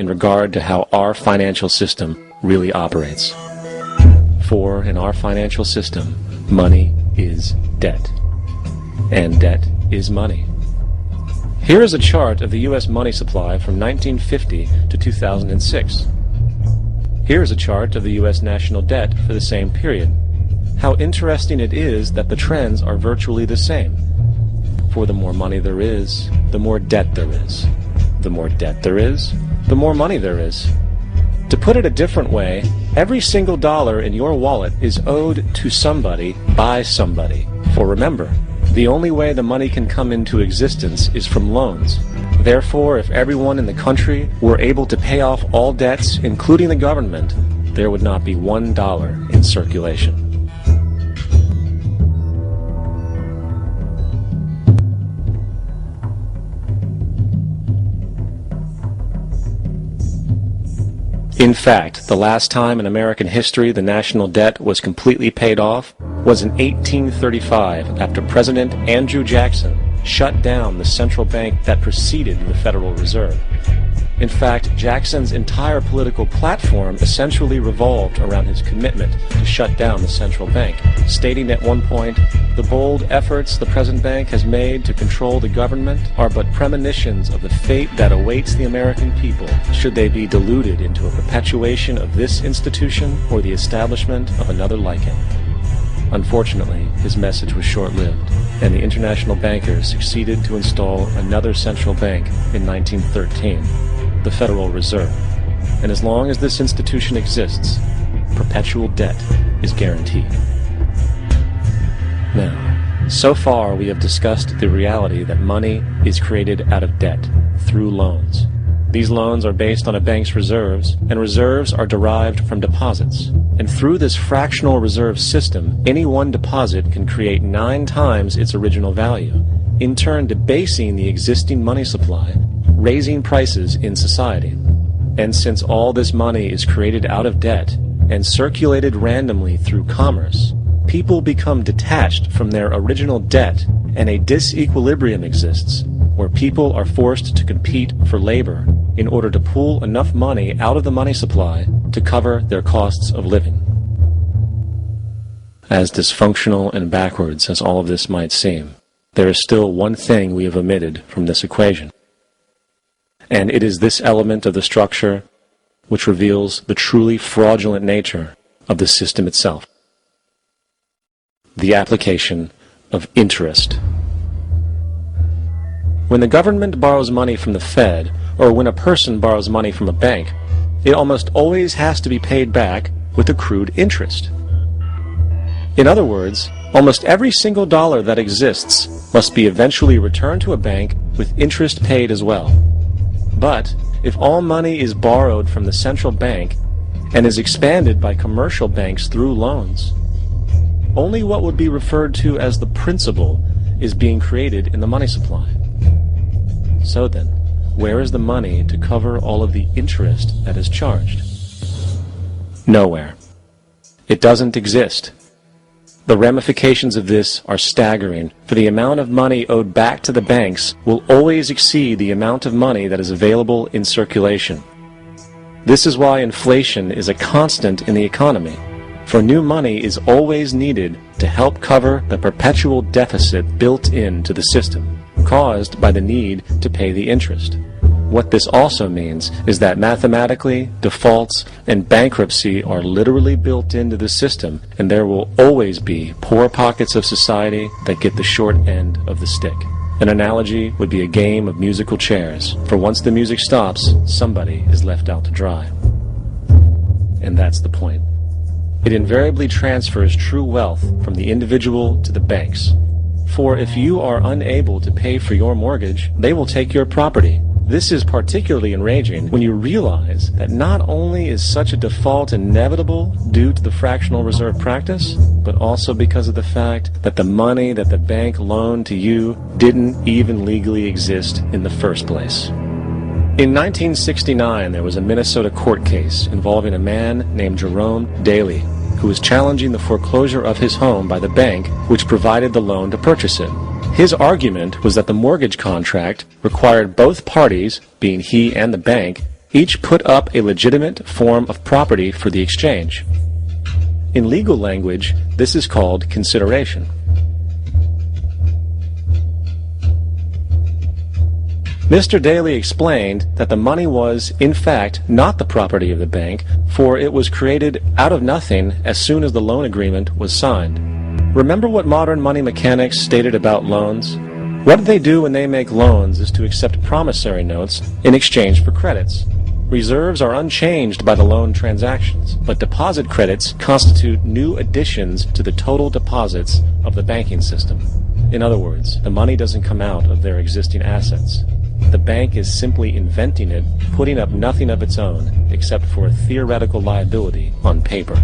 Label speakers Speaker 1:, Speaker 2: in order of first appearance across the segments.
Speaker 1: in regard to how our financial system really operates. For in our financial system, money is debt, and debt is money. Here is a chart of the U.S. money supply from 1950 to 2006. Here is a chart of the U.S. national debt for the same period. How interesting it is that the trends are virtually the same. For the more money there is, the more debt there is. The more debt there is, the more money there is. To put it a different way, every single dollar in your wallet is owed to somebody by somebody. For remember, the only way the money can come into existence is from loans. Therefore, if everyone in the country were able to pay off all debts, including the government, there would not be $1 in circulation. In fact, the last time in American history the national debt was completely paid off was in 1835 after President Andrew Jackson shut down the central bank that preceded the Federal Reserve. In fact, Jackson's entire political platform essentially revolved around his commitment to shut down the central bank, stating at one point, "The bold efforts the present bank has made to control the government are but premonitions of the fate that awaits the American people should they be deluded into a perpetuation of this institution or the establishment of another like it." Unfortunately, his message was short-lived, and the international bankers succeeded to install another central bank in 1913, the Federal Reserve. And as long as this institution exists, perpetual debt is guaranteed. Now, so far we have discussed the reality that money is created out of debt, through loans. These loans are based on a bank's reserves, and reserves are derived from deposits. And through this fractional reserve system, any one deposit can create 9 times its original value, in turn debasing the existing money supply, raising prices in society. And since all this money is created out of debt and circulated randomly through commerce, people become detached from their original debt, and a disequilibrium exists, where people are forced to compete for labor in order to pull enough money out of the money supply to cover their costs of living. As dysfunctional and backwards as all of this might seem, there is still one thing we have omitted from this equation. And it is this element of the structure which reveals the truly fraudulent nature of the system itself: the application of interest. When the government borrows money from the Fed, or when a person borrows money from a bank, it almost always has to be paid back with accrued interest. In other words, almost every single dollar that exists must be eventually returned to a bank with interest paid as well. But if all money is borrowed from the central bank and is expanded by commercial banks through loans, only what would be referred to as the principal is being created in the money supply. So then, where is the money to cover all of the interest that is charged? Nowhere. It doesn't exist. The ramifications of this are staggering, for the amount of money owed back to the banks will always exceed the amount of money that is available in circulation. This is why inflation is a constant in the economy, for new money is always needed to help cover the perpetual deficit built into the system, caused by the need to pay the interest. What this also means is that mathematically, defaults and bankruptcy are literally built into the system, and there will always be poor pockets of society that get the short end of the stick. An analogy would be a game of musical chairs, for once the music stops, somebody is left out to dry. And that's the point. It invariably transfers true wealth from the individual to the banks. For if you are unable to pay for your mortgage, they will take your property. This is particularly enraging when you realize that not only is such a default inevitable due to the fractional reserve practice, but also because of the fact that the money that the bank loaned to you didn't even legally exist in the first place. In 1969, there was a Minnesota court case involving a man named Jerome Daly, who was challenging the foreclosure of his home by the bank which provided the loan to purchase it. His argument was that the mortgage contract required both parties, being he and the bank, each put up a legitimate form of property for the exchange. In legal language, this is called consideration. Mr. Daly explained that the money was, in fact, not the property of the bank, for it was created out of nothing as soon as the loan agreement was signed. Remember what modern money mechanics stated about loans? What they do when they make loans is to accept promissory notes in exchange for credits. Reserves are unchanged by the loan transactions, but deposit credits constitute new additions to the total deposits of the banking system. In other words, the money doesn't come out of their existing assets. The bank is simply inventing it, putting up nothing of its own, except for a theoretical liability on paper.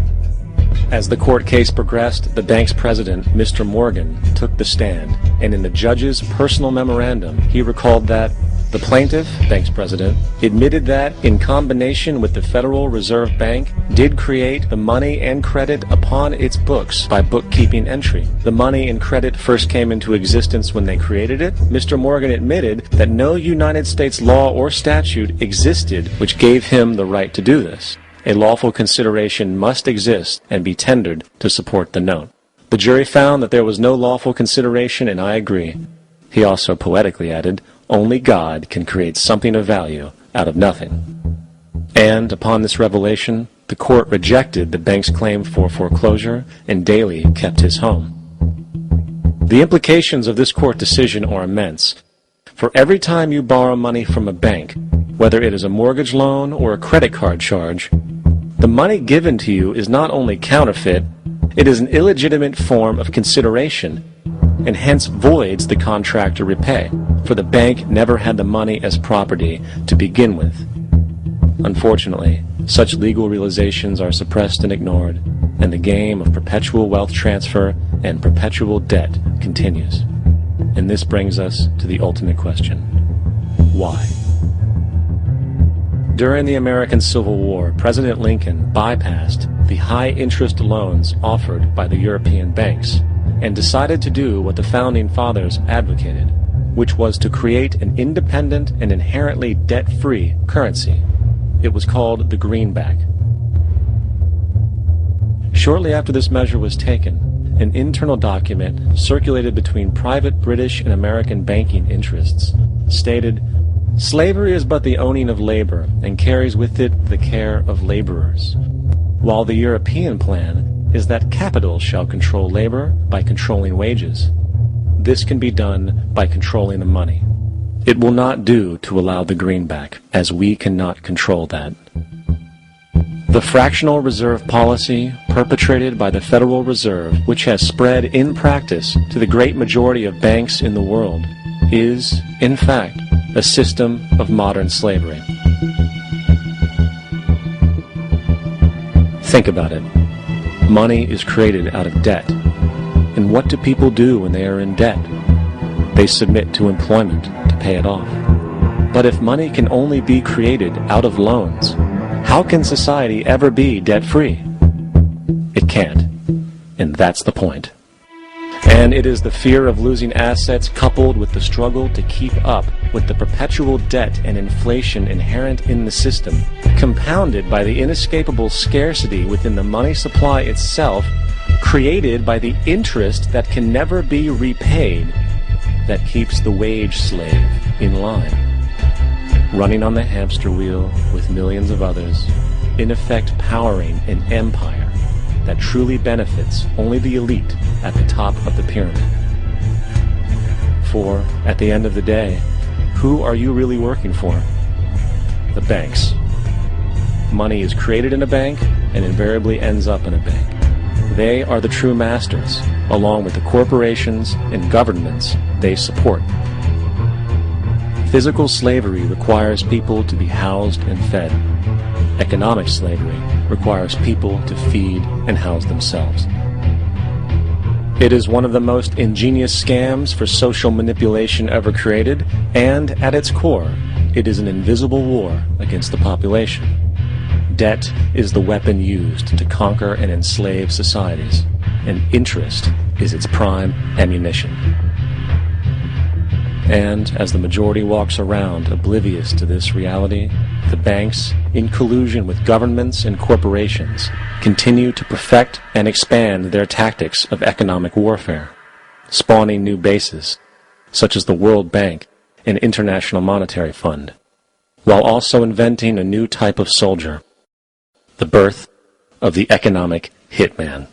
Speaker 1: As the court case progressed, the bank's president, Mr. Morgan, took the stand, and in the judge's personal memorandum, he recalled that the plaintiff, bank's president, admitted that, in combination with the Federal Reserve Bank, did create the money and credit upon its books by bookkeeping entry. The money and credit first came into existence when they created it. Mr. Morgan admitted that no United States law or statute existed which gave him the right to do this. A lawful consideration must exist and be tendered to support the note. The jury found that there was no lawful consideration, and I agree. He also poetically added, "Only God can create something of value out of nothing." And upon this revelation, the court rejected the bank's claim for foreclosure, and Daly kept his home. The implications of this court decision are immense. For every time you borrow money from a bank, whether it is a mortgage loan or a credit card charge, the money given to you is not only counterfeit, it is an illegitimate form of consideration, and hence voids the contract to repay, for the bank never had the money as property to begin with. Unfortunately, such legal realizations are suppressed and ignored, and the game of perpetual wealth transfer and perpetual debt continues. And this brings us to the ultimate question: why? During the American Civil War, President Lincoln bypassed the high-interest loans offered by the European banks and decided to do what the Founding Fathers advocated, which was to create an independent and inherently debt-free currency. It was called the greenback. Shortly after this measure was taken, an internal document circulated between private British and American banking interests stated, "Slavery is but the owning of labor, and carries with it the care of laborers, while the European plan is that capital shall control labor by controlling wages. This can be done by controlling the money. It will not do to allow the greenback, as we cannot control that." The fractional reserve policy perpetrated by the Federal Reserve, which has spread in practice to the great majority of banks in the world, is, in fact, a system of modern slavery. Think about it. Money is created out of debt. And what do people do when they are in debt? They submit to employment to pay it off. But if money can only be created out of loans, how can society ever be debt-free? It can't. And that's the point. And it is the fear of losing assets coupled with the struggle to keep up with the perpetual debt and inflation inherent in the system, compounded by the inescapable scarcity within the money supply itself, created by the interest that can never be repaid, that keeps the wage slave in line, running on the hamster wheel with millions of others, in effect powering an empire that truly benefits only the elite at the top of the pyramid. For, at the end of the day, who are you really working for? The banks. Money is created in a bank and invariably ends up in a bank. They are the true masters, along with the corporations and governments they support. Physical slavery requires people to be housed and fed. Economic slavery requires people to feed and house themselves. It is one of the most ingenious scams for social manipulation ever created, and at its core, it is an invisible war against the population. Debt is the weapon used to conquer and enslave societies, and interest is its prime ammunition. And as the majority walks around oblivious to this reality, the banks, in collusion with governments and corporations, continue to perfect and expand their tactics of economic warfare, spawning new bases, such as the World Bank and International Monetary Fund, while also inventing a new type of soldier, the birth of the economic hitman.